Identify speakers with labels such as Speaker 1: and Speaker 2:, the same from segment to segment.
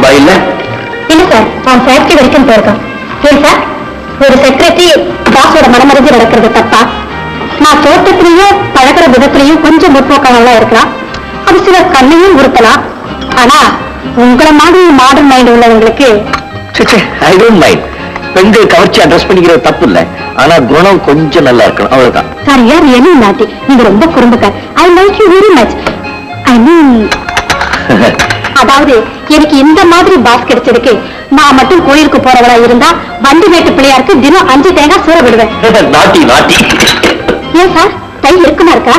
Speaker 1: பாய் இல்ல
Speaker 2: சார் அவன் ஃபேக்டரி வரைக்கும் போயிருக்கான். ஏன் சார் ஒரு செக்ரட்டரி பாஸோட மனமறிஞ்சு நடக்கிறது தப்பா? நான் தோட்டத்திலையும் பழகிற விதத்திலையும் கொஞ்சம் முற்போக்கங்கள்லாம் இருக்கலாம். அது சில கண்ணையும் உறுத்தலாம். ஆனா உங்களை மாதிரி மாடர்ன் மைண்ட் உள்ளவங்களுக்கு
Speaker 1: ஐ டோன்ட் மைண்ட். பெண்கள் கவர்ச்சி அட்ரஸ் பண்ணிக்கிறது தப்பு இல்ல, ஆனா குணம் கொஞ்சம் நல்லா இருக்கணும், அவ்வளவுதான்.
Speaker 2: சார் யார் என்ன நாட்டி நீங்க ரொம்ப குறும்புக்கார். I like you very much. I mean அதாவது எனக்கு இந்த மாதிரி பாஸ் கிடைச்சிருக்கு. நான் மட்டும் கோயிலுக்கு போறவளா இருந்தா வண்டி வேட்டு பிள்ளையாருக்கு தினம் 5 தேங்காய் சூற விடுவேன்.
Speaker 1: நாட்டி நாட்டி.
Speaker 2: ஏன் சார் கை இருக்குமா இருக்கா?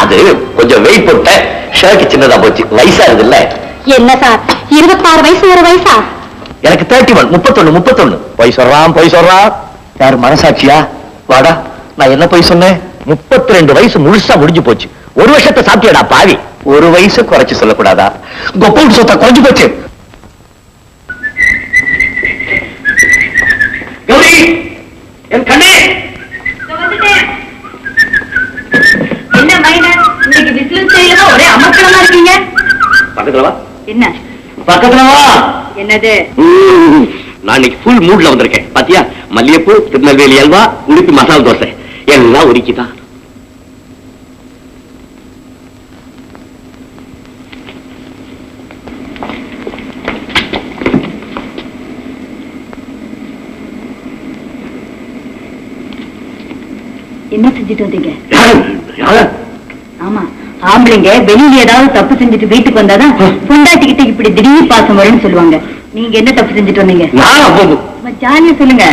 Speaker 1: அது கொஞ்சம் வெயிட் போட்ட ஷர்ட் சின்னதா போச்சு, வயசா இருக்கு இல்ல.
Speaker 2: என்ன சார் 26 வயசு ஒரு வயசா?
Speaker 1: எனக்கு 31 31 பொய் சொல்றான். யாரு மனசாட்சியா? வாடா, நான் என்ன பொய் சொன்னேன்? 32 வயசு முழுசா முடிஞ்சு போச்சு. ஒரு வருஷத்தை சாப்பிட்டியடா பாவி. ஒரு வயசு குறைச்சு சொல்லக்கூடாதா? கொப்பூட்டு சொத்த குறைஞ்சு போச்சு. கௌரி, என் கண்ணே.
Speaker 2: என்ன மைனர் இன்னைக்கு பிசினஸ் செய்யல ஒரே அமர்க்கலமா இருக்கீங்க.
Speaker 1: பக்கத்துல வா.
Speaker 2: என்ன
Speaker 1: பக்கத்துல வா.
Speaker 2: என்னது?
Speaker 1: நான் இன்னைக்கு ஃபுல் மூட்ல வந்திருக்கேன். பாத்தியா, மல்லிகைப்பூ, திருநெல்வேலி அல்வா, உடுப்பி மசாலா தோசை எல்லாம் ஒதுக்கிதான்.
Speaker 2: என்ன செஞ்சுட்டு வந்தீங்க? ஆமா, ஆம்பளைங்க வெளியில ஏதாவது தப்பு செஞ்சுட்டு வீட்டுக்கு வந்தாதான் பொண்டாட்டிக்கிட்ட இப்படி திடீர் பாசம் வரும்னு சொல்லுவாங்க. நீங்க என்ன தப்பு செஞ்சுட்டு வந்தீங்க? ஜாலியா சொல்லுங்க.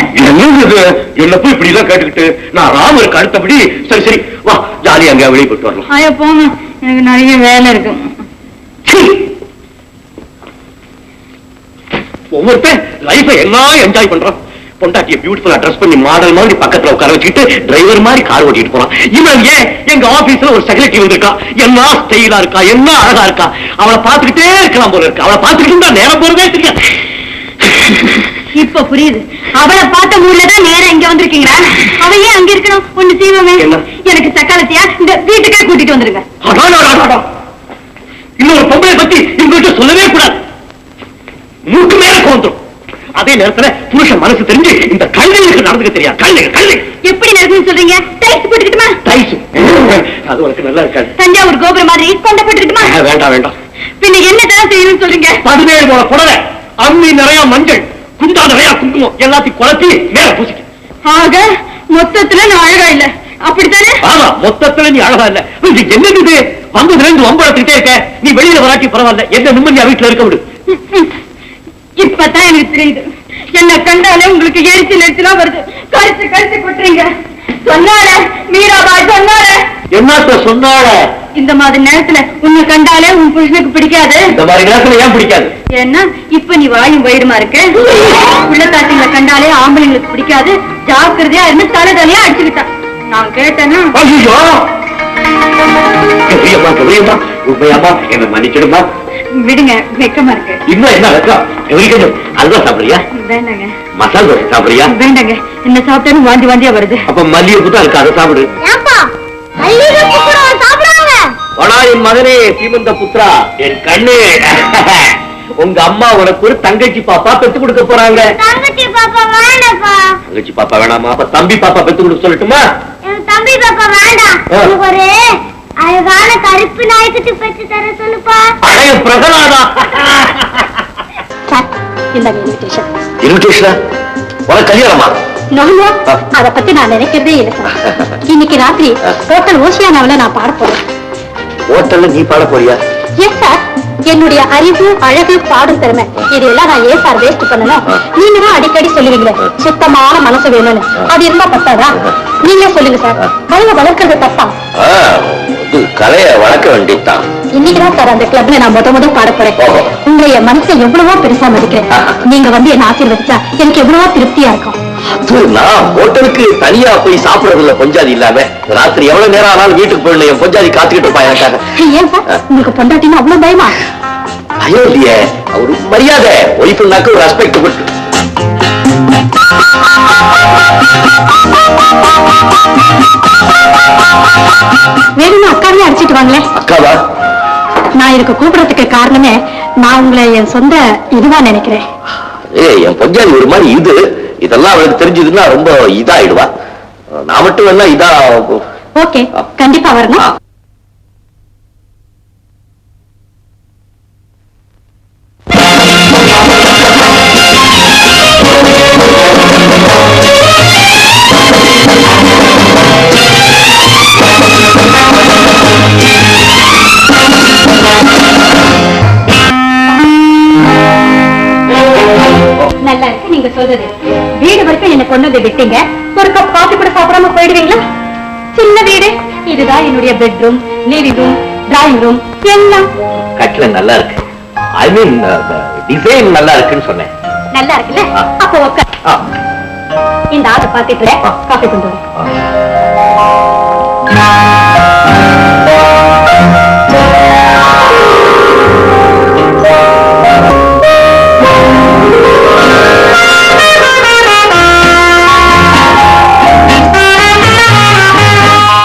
Speaker 1: என்ன போய் இப்படி எல்லாம் கேட்டுக்கிட்டு நான் ராமருக்கு அடுத்தபடி. சரி சரி வா, ஜாலியா அங்க வெளியே போட்டு வரலாம்.
Speaker 2: ஆயா போங்க, எனக்கு நிறைய வேலை இருக்கு.
Speaker 1: ஒவ்வொருத்தன் லைஃபை எல்லாம் என்ஜாய் பண்றான். பொண்டாட்டிய பியூட்டிஃபுல்லா ட்ரெஸ் பண்ணி மாடல் மாதிரி பக்கத்துல உட்கார வச்சுக்கிட்டு டிரைவர் மாதிரி கார் ஓட்டிட்டு போறான். இவன் ஏன் எங்க ஆபீஸ்ல ஒரு செக்ரட்டரி வந்திருக்கா, என்ன ஸ்டைலா இருக்கா, என்ன அழகா இருக்கா, அவளை பார்த்துக்கிட்டே இருக்கலாம் போல இருக்கு. அவளை பார்த்துக்கிட்டு நேரம் போறதே தெரியாது.
Speaker 2: இப்ப புரியுது. அவளை பார்த்த மூலதான் நேரம் இங்க வந்திருக்கீங்களா? அவ ஏன் அங்க இருக்கணும்? ஒண்ணு செய்வோமே, எனக்கு சக்காலத்தையா இந்த வீட்டுக்கே கூட்டிட்டு வந்துருங்க.
Speaker 1: இன்னொரு பொம்பளை பத்தி எங்ககிட்ட சொல்லவே கூடாது. மூக்கு மேல வந்துடும். அதே நேரத்துல புருஷன் மனசு தெரிஞ்சு இந்த கல்விகளுக்கு நடந்துக்க தெரியாது. கல்வி
Speaker 2: எப்படி நடக்குன்னு சொல்றீங்க? டைஸ் போட்டுக்கிட்டுமா?
Speaker 1: டைஸ் அது உனக்கு நல்லா இருக்காது.
Speaker 2: தஞ்சாவூர் கோபுரம் மாதிரி கொண்ட போட்டுக்கிட்டுமா?
Speaker 1: வேண்டாம் வேண்டாம்.
Speaker 2: பின்ன என்ன தான் செய்யணும்னு சொல்றீங்க?
Speaker 1: 17 போல புடவை, அம்மி நிறைய மஞ்சள், குண்டா நிறைய குங்குமம் எல்லாத்தையும் குழப்பி மேல பூசிக்க.
Speaker 2: ஆக மொத்தத்துல நான் அழகா இல்ல, அப்படித்தானே?
Speaker 1: ஆமா, மொத்தத்துல நீ அழகா இல்ல. என்னது இது? வந்ததுல இருந்து வம்பளத்துக்கிட்டே இருக்க. நீ வெளியில வராட்டி பரவாயில்ல, என்ன நிம்மதியா வீட்டுல இருக்க விடு.
Speaker 2: இப்பதான் எனக்கு தெரியுது. என்ன கண்டாலே உங்களுக்கு எரிச்சலா வருது. கழிச்சு கொட்டுறீங்க. சொன்னால மீராபா சொன்னால
Speaker 1: என்ன சொன்னால?
Speaker 2: இந்த மாதிரி நேரத்துல உன்னை கண்டாலே உன் புருஷனுக்கு பிடிக்காது.
Speaker 1: இந்த மாதிரி நேரத்துல ஏன் பிடிக்காது?
Speaker 2: ஏன்னா இப்ப நீ வாயும் வயிறுமா இருக்க. உள்ளத்தாட்டிங்களை கண்டாலே ஆம்பளைங்களுக்கு பிடிக்காது. ஜாக்கிரதையா இருந்து தலையா அடிச்சுக்கிட்டான். நான் கேட்டேன்னா
Speaker 1: உண்மையாமா என்ன மன்னிச்சிடுமா?
Speaker 2: விடுங்க, வெக்கமா இருக்கு.
Speaker 1: இன்னும் என்ன வெக்கம்? அல்வா சாப்பிடுறியா?
Speaker 2: வேண்டாங்க.
Speaker 1: மசால் தோசை சாப்பிடுறியா?
Speaker 2: வேண்டாங்க, என்ன சாப்பிட்டாலும் வாந்தியா வருது.
Speaker 1: அப்ப மல்லிகைப்பூ தான் இருக்கு, அதை சாப்பிடு. என் மகனே சீமந்த புத்ரா, என் கண்ணு, உங்க அம்மா உனக்கு ஒரு தங்கச்சி பாப்பா பெத்து கொடுக்க போறாங்க.
Speaker 3: தங்கச்சி பாப்பா வேண்டாப்பா.
Speaker 1: தங்கச்சி பாப்பா வேணாமா? அப்ப தம்பி பாப்பா பெத்து கொடுக்க சொல்லட்டுமா?
Speaker 3: தம்பி பாப்பா வேண்டாம், ஒரு அழகான கருப்பு நாய்க்குட்டி பெற்று தர சொல்லுப்பா.
Speaker 1: அடைய பிரகலாதா. இன்விடேஷன் உனக்கு கல்யாணமா?
Speaker 2: அத பத்தி நான் நினைக்கிறதே இல்லை சார். இன்னைக்கு ராத்திரி ஹோட்டல் ஓசியானாவில நான் பாட போறேன்.
Speaker 1: ஹோட்டல்ல நீ பாட போறியா?
Speaker 2: Yes sir. என்னுடைய அறிவு, அழகு, பாடும் திறமை இதெல்லாம் நான் ஏன் சார் வேஸ்ட் பண்ணணும்? நீங்க தான் அடிக்கடி சொல்லுவீங்களே சுத்தமான மனசு வேணும்னு. அது இருந்தா பத்தாதா? நீங்க சொல்லுங்க சார், கலையை வளர்க்கறது தப்பா?
Speaker 1: கலையை வளர்க்க வேண்டியதுதான்.
Speaker 2: இன்னைக்குதான் சார் அந்த கிளப்ல நான் முத பாட போறேன். உங்களுடைய மனசை எவ்வளவோ பெருசா மதிக்கிறேன். நீங்க வந்து என்ன ஆசீர்வதிச்சா எனக்கு எவ்வளவோ திருப்தியா இருக்கும்.
Speaker 1: நான் ஹோட்டலுக்கு தனியா போய் சாப்பிடறதுல பொஞ்சாதி இல்லாம ராத்திரி எவ்வளவு நேரம் ஆனாலும் வீட்டுக்கு போயிடல. என் பொஞ்சாதி காத்துக்கிட்டு இருப்பா எனக்காக.
Speaker 2: ஏன் சார் உங்களுக்கு பொண்டாட்டின்னு அவ்வளவு பயமா?
Speaker 1: பயம் இல்லையே, ஒரு மரியாதை. ஒய்ஃப்னாக்க ஒரு ரெஸ்பெக்ட் கொடுத்து.
Speaker 2: வேணும்னு அக்காவே அடிச்சிட்டு வாங்களே.
Speaker 1: அக்காவா?
Speaker 2: நான் இதுக்கு கூப்பிடறதுக்கு காரணமே நான் உங்களை என் சொந்த இதுவா நினைக்கிறேன்.
Speaker 1: என் பொஞ்சாதி ஒரு மாதிரி இதெல்லாம் அவளுக்கு தெரிஞ்சதுன்னா ரொம்ப இதாயிடுவா. நான் மட்டும் வேணா இதா.
Speaker 2: ஓகே, கண்டிப்பா வரணும். நல்லா இருக்கு நீங்க சொல்றது. வீடு வரைக்கும் என்ன கொண்டு வந்து விட்டீங்க, ஒரு கப் காஃபி கூட சாப்பிடாம போயிடுவீங்களா? சின்ன வீடு, இதுதான் என்னுடைய bedroom, living room, drawing room எல்லாம்.
Speaker 1: கட்டில நல்லா இருக்கு. ஐ மீன் டிசைன் நல்லா இருக்குன்னு சொன்னேன்.
Speaker 2: நல்லா இருக்குல்ல? அப்போ உட்கார். இந்த ஆளை பார்த்துட்டு காஃபி கொண்டு வரேன்.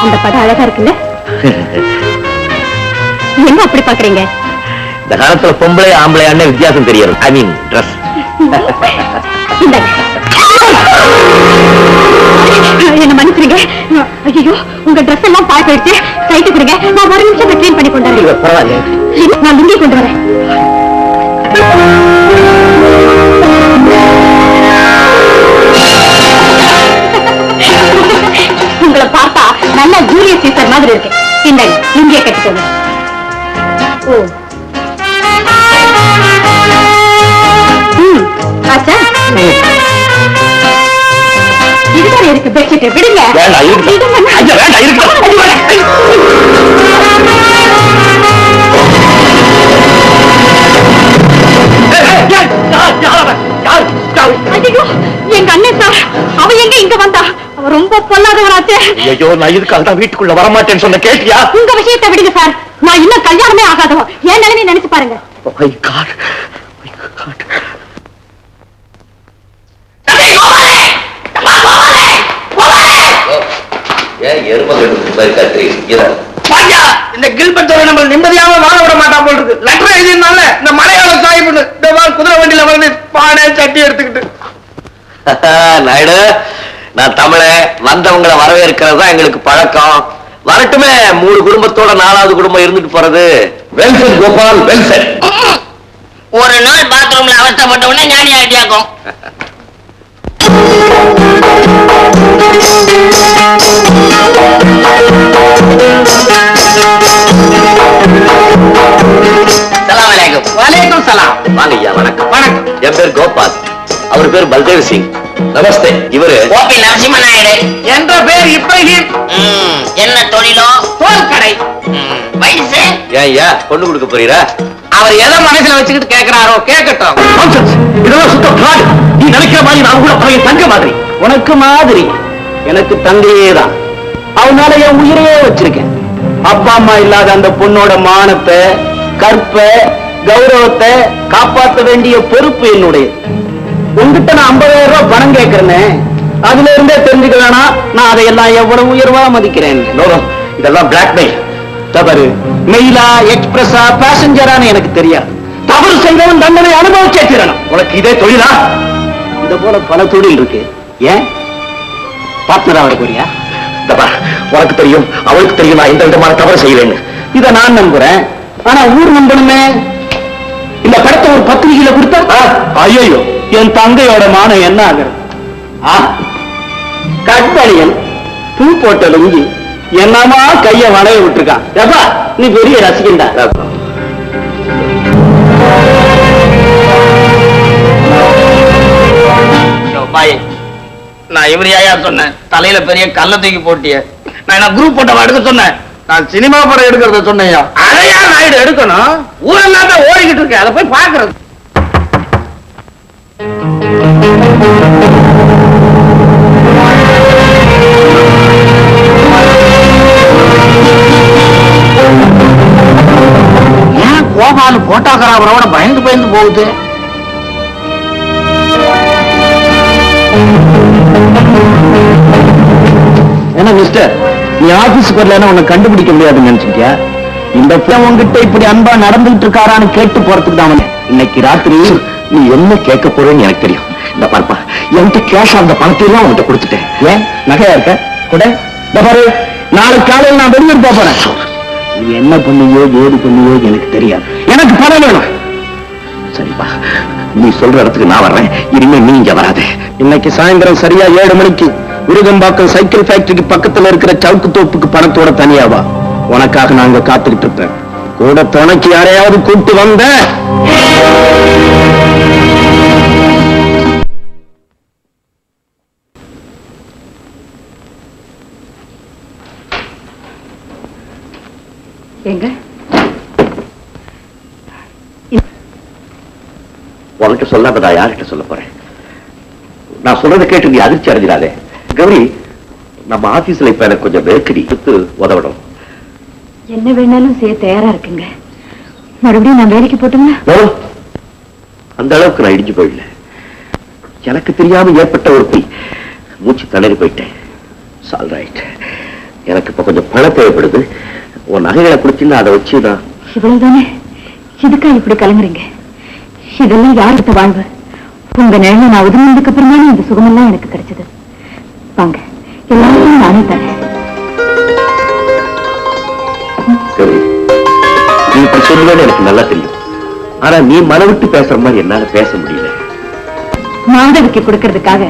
Speaker 2: அந்த படம் அழகா இருக்குல்ல? என்ன அப்படி பாக்குறீங்க?
Speaker 1: இந்த காலத்துல பொம்பளை ஆம்பளையான வித்தியாசம் தெரியும். ஐ மீன் ட்ரெஸ்.
Speaker 2: என்ன மன்னிச்சிருங்க. ஐயோ, உங்க ட்ரெஸ் எல்லாம் பாய் போயிடுச்சு. கைட்டு கொடுங்க, நான் ஒரு நிமிஷம் கிளீன் பண்ணி கொண்டு வரேன்.
Speaker 1: பரவாயில்ல,
Speaker 2: நான் லுங்கி கொண்டு வரேன். உங்களை பார்த்தா நல்ல ஜூலியஸ் சீசர் மாதிரி இருக்கு. இந்த லுங்கிய கட்டிக்கோங்க. ஓ, ஆச்சா, இதுதான் இருக்கு பெட்ஷீட். விடுங்க. ஐயோ, எங்க அண்ணன் சார், அவ எங்க இங்க வந்தா? அவ ரொம்ப பொல்லாதவராச்சே.
Speaker 1: ஐயோ, நான் இதுக்காக தான் வீட்டுக்குள்ள வரமாட்டேன்னு சொன்ன. கேட்டியா?
Speaker 2: உங்க விஷயத்தை விடுங்க சார். நான் இன்னும் கல்யாணமே ஆகாதவன். என் நிலைமை நினைச்சு பாருங்க.
Speaker 4: இந்த கில்பர்ட் நம்ம நிம்மதியாக வாழ விட மாட்டான் போல் இருக்கு. லெட்டர் எழுதினால இந்த மலையாள சாஹிப் குதிரை வண்டியில வந்து பானை சட்டி எடுத்துக்கிட்டு.
Speaker 1: நாயுடு, நான் தமிழன். வந்தவங்களை வரவேற்கிறது தான் எங்களுக்கு பழக்கம். வரட்டுமே, 3 குடும்பத்தோட 4வது குடும்பம் இருந்துட்டு போறது. வெல்சன் கோபால், வெல்சன்.
Speaker 5: ஒரு நாள் பாத்ரூம்ல அவஸ்தப்பட்ட உடனே ஞானி ஆகிட்டியாக்கும்.
Speaker 4: வலைக்கும் சலாம்.
Speaker 1: வாங்க ஐயா. வணக்கம்.
Speaker 4: வணக்கம்.
Speaker 1: என் பேர் கோபால், அவர் பேர் பல்தேவ் சிங். நமஸ்தே. இவரு
Speaker 5: கோபி நரசிம்ம நாயுடு.
Speaker 4: என்ற பேர் இப்ராஹிம்.
Speaker 5: என்ன தொழிலோ?
Speaker 4: தோல் கடை.
Speaker 5: வயசு?
Speaker 1: ஏன் ஐயா பொண்ணு கொடுக்க போறீரா?
Speaker 4: அவர் எதை மனசுல வச்சுக்கிட்டு கேக்குறாரோ கேட்கட்டும்.
Speaker 1: இதெல்லாம் சுத்த fraud. நீ நினைக்கிற மாதிரி நான் கூட பழைய தங்க மாதிரி.
Speaker 4: உனக்கு மாதிரி எனக்கு தந்தையே தான். அவனால என் உயிரையே வச்சிருக்கேன். அப்பா அம்மா இல்லாத அந்த பொண்ணோட மானத்தை, கற்ப, கௌரவத்தை காப்பாற்ற வேண்டிய பொறுப்பு என்னுடைய. உங்ககிட்ட நான் 50,000 ரூபாய் பணம் கேட்கிறேன்னு அதுல இருந்தே தெரிஞ்சுக்க வேணாம் நான் அதையெல்லாம் எவ்வளவு உயர்வா மதிக்கிறேன்.
Speaker 1: இதெல்லாம் பிளாக்மெயில்.
Speaker 4: தவறு மெயிலா, எக்ஸ்பிரஸா, பேசஞ்சரான்னு எனக்கு தெரியாது. தவறு செய்தவன் தண்டனை அனுபவிச்சே தீரணும்.
Speaker 1: உனக்கு இதே தொழிலா?
Speaker 4: இத போல பல தொழில் இருக்கு. ஏன் பார்ட்னரா வர போறியா?
Speaker 1: உனக்கு தெரியும், அவளுக்கு தெரியும் நான் எந்த விதமான தவறு செய்யறேன்னு.
Speaker 4: இத நான் நம்புறேன். ஆனா ஊர் நம்பணுமே. இந்த படத்தை ஒரு பத்திரிகையில கொடுத்தா ஐயோ என் தங்கையோட மானம் என்ன ஆகுறது? கட்பணியன் பூ போட்ட லுங்கி என்னமா கைய வளைய விட்டுருக்கான். எப்பா நீ பெரிய ரசிகண்டா. நான் இவரையா சொன்னேன் தலையில பெரிய கல்ல தூக்கி போட்டிய. நான் என்ன குரூப் போட்டவா எடுக்க சொன்னேன்? நான் சினிமா படம் எடுக்கிறத சொன்னையா? அதையா நாயுடு எடுக்கணும்? ஊரெல்லாம் தான் ஓடிக்கிட்டு இருக்கேன், அதை போய் பாக்குறது. ஏன் கோபால் போட்டோகிராஃபரோட பயந்து பயந்து போகுது? என்ன மிஸ்டர், நீ ஆபீஸுக்கு வரலன்னா உன்னை கண்டுபிடிக்க முடியாதுன்னு நினைச்சிட்டியா? இந்த பையன் உங்ககிட்ட இப்படி அன்பா நடந்துட்டு இருக்காரான்னு கேட்டு போறதுக்கு தான் வந்தேன். இன்னைக்கு ராத்திரி
Speaker 1: நீ என்ன கேட்க போறேன்னு எனக்கு தெரியும். இந்த பாருப்பா, என்கிட்ட கேஷ் அந்த பணத்தை எல்லாம் அவன்கிட்ட கொடுத்துட்டேன்.
Speaker 4: ஏன் நகையா இருக்க கூட இந்த பாரு, நாளைக்கு காலையில் நான் வெளியூர் போறேன். நீ என்ன பண்ணுவியோ ஏது பண்ணுவியோ எனக்கு தெரியாது. எனக்கு பணம் வேணும்.
Speaker 1: சரிப்பா, நீ சொல்ற இடத்துக்கு நான் வர்றேன். இனிமே நீ இங்க வராத.
Speaker 4: இன்னைக்கு சாயந்தரம் சரியா 7 மணிக்கு விருகம்பாக்கம் சைக்கிள் ஃபேக்டரிக்கு பக்கத்துல இருக்கிற சவுக்கு தோப்புக்கு பணத்தோட தனியாவா. உனக்காக நாங்க காத்துக்கிட்டு இருப்பேன். கூட துணைக்கு யாரையாவது கூப்பிட்டு வந்த
Speaker 2: எங்க
Speaker 1: உனக்கு சொல்லாத நான் யார்கிட்ட சொல்ல போறேன்? நான் சொல்றதை கேட்டு நீ அதிர்ச்சி அடைஞ்சிடாதே. கௌரி, நம்ம ஆபீஸ்ல இப்ப எனக்கு கொஞ்சம் நெருக்கடி கொடுத்து உதவணும்.
Speaker 2: என்ன வேணாலும் செய்ய தயாரா இருக்குங்க. மறுபடியும் நான் வேலைக்கு போட்டுங்க.
Speaker 1: அந்த அளவுக்கு நான் இடிஞ்சு போயிடல. எனக்கு தெரியாம ஏற்பட்ட ஒரு பொய் மூச்சு தளறி போயிட்டேன். ஆல்ரைட், எனக்கு இப்ப கொஞ்சம் பணம் தேவைப்படுது. உன் நகைகளை கொடுத்தீங்கன்னா அதை வச்சு நான்.
Speaker 2: இவ்வளவுதானே? இதுக்கா இப்படி கலங்குறீங்க? இதெல்லாம் யாருக்கு வாழ்வு? உங்க நிழல நான் உதவினதுக்கு அப்புறமானே இந்த சுகமெல்லாம் எனக்கு கிடைச்சது. வாங்க, எல்லாருக்கும் நானே தரேன்.
Speaker 1: சரி, நீ இப்படி சொல்லுவேன்னு எனக்கு நல்லா தெரியும். ஆனா நீ மன விட்டு பேசுற மாதிரி என்னால பேச முடியல.
Speaker 2: மாதவிக்கு கொடுக்கறதுக்காக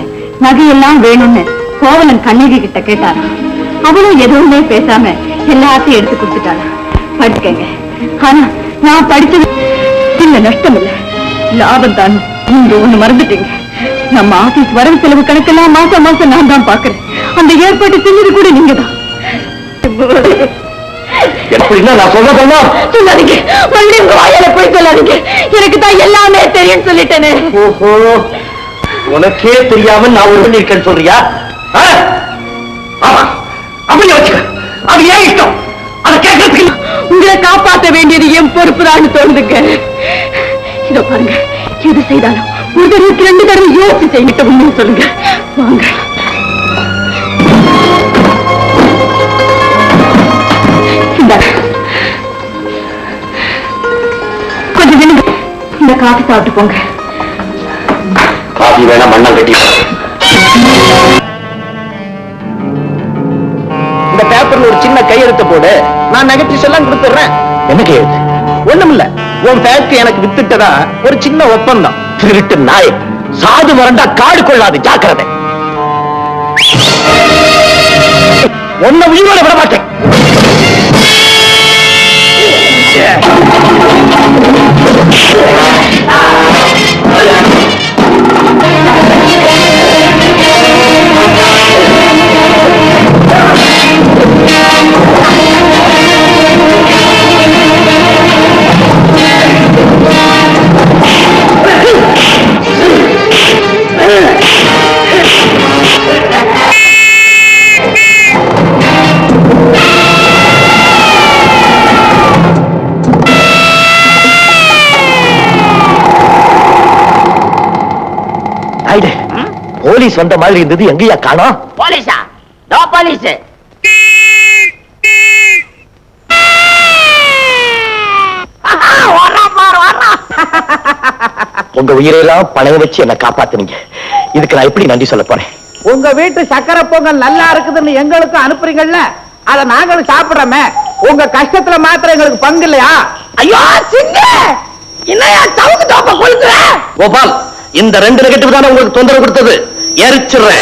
Speaker 2: நகையெல்லாம் வேணும்னு கோவலன் கண்ணகி கிட்ட கேட்டாரா? அவளும் எதுவுமே பேசாம எல்லாத்தையும் எடுத்து கொடுத்துட்டாளா? படிச்சுக்கங்க. ஆனா நான் படிச்சது இல்ல, நஷ்டம் இல்ல, லாபம் தான். நீங்க ஒண்ணு மறந்துட்டீங்க. நம்ம ஆபீஸ் வரவு செலவு கணக்கெல்லாம் மாசம் மாசம் நான் தான் பாக்குறேன். அந்த ஏற்பாடு செஞ்சது கூட நீங்க தான்.
Speaker 1: எப்படின்னா நான் சொல்ல போனா
Speaker 2: சொல்லாதீங்க, மறுபடியும் உங்க வாயால போய் சொல்லாதீங்க. எனக்கு தான் எல்லாமே தெரியும் சொல்லிட்டேனே.
Speaker 1: ஓஹோ, உனக்கே தெரியாம நான் ஒரு பண்ணிருக்கேன்னு சொல்றியா? ஆமா, அப்படி வச்சுக்க. அது ஏன் இஷ்டம், அதை கேட்கறதுக்கு
Speaker 2: உங்களை காப்பாற்ற வேண்டியது என் பொறுப்பு தான் தோணுதுங்க. இதோ பாருங்க, எது செய்தாலும் ஒரு தடவைக்கு 2 தடவை யோசிச்சு செய்யிட்ட உண்மையை சொல்லுங்க. வாங்க. கொஞ்சம் நில்லுங்க. இந்த காஃபி சாப்பிட்டு போங்க.
Speaker 1: காஃபி வேணா மண்ணம் கட்டி.
Speaker 4: இந்த பேப்பர்ல ஒரு சின்ன கையெழுத்து போடு, நான் நெகட்டிவ்ஸ் எல்லாம் கொடுத்துடுறேன்.
Speaker 1: என்ன கையெழுத்து?
Speaker 4: ஒண்ணுமில்ல, உன் ஃபேக்டரி எனக்கு வித்துட்டதா ஒரு சின்ன ஒப்பந்தம்.
Speaker 1: திருட்டு நாய், சாது மறந்தா காடு கொள்ளாது, ஜாக்கிரதை. ஒன்ன உயிரோட விட மாட்டேன். போலீஸ் வந்த மாதிரி இருந்தது, எங்கயா காணோம்?
Speaker 5: போலீஸா? No police.
Speaker 1: உங்க உயிரையெல்லாம் பணம் வச்சு என்ன காப்பாத்துனீங்க. இதுக்கு நான் எப்படி நன்றி சொல்ல போறேன்?
Speaker 6: உங்க வீட்டு சக்கரை பொங்கல் நல்லா இருக்குதுன்னு எங்களுக்கு அனுப்புறீங்கல்ல, அத நாங்களும் சாப்பிடுறோமே. உங்க கஷ்டத்துல மாத்திரம் எங்களுக்கு பங்கு இல்லையா?
Speaker 5: ஐயோ சிங்க, என்னையா சவுக்கு தோப்ப கொளுத்துற?
Speaker 1: கோபால், இந்த 2 நெகட்டிவ் தானே உங்களுக்கு தொந்தரவு கொடுத்தது. எரிச்சிடுறேன்.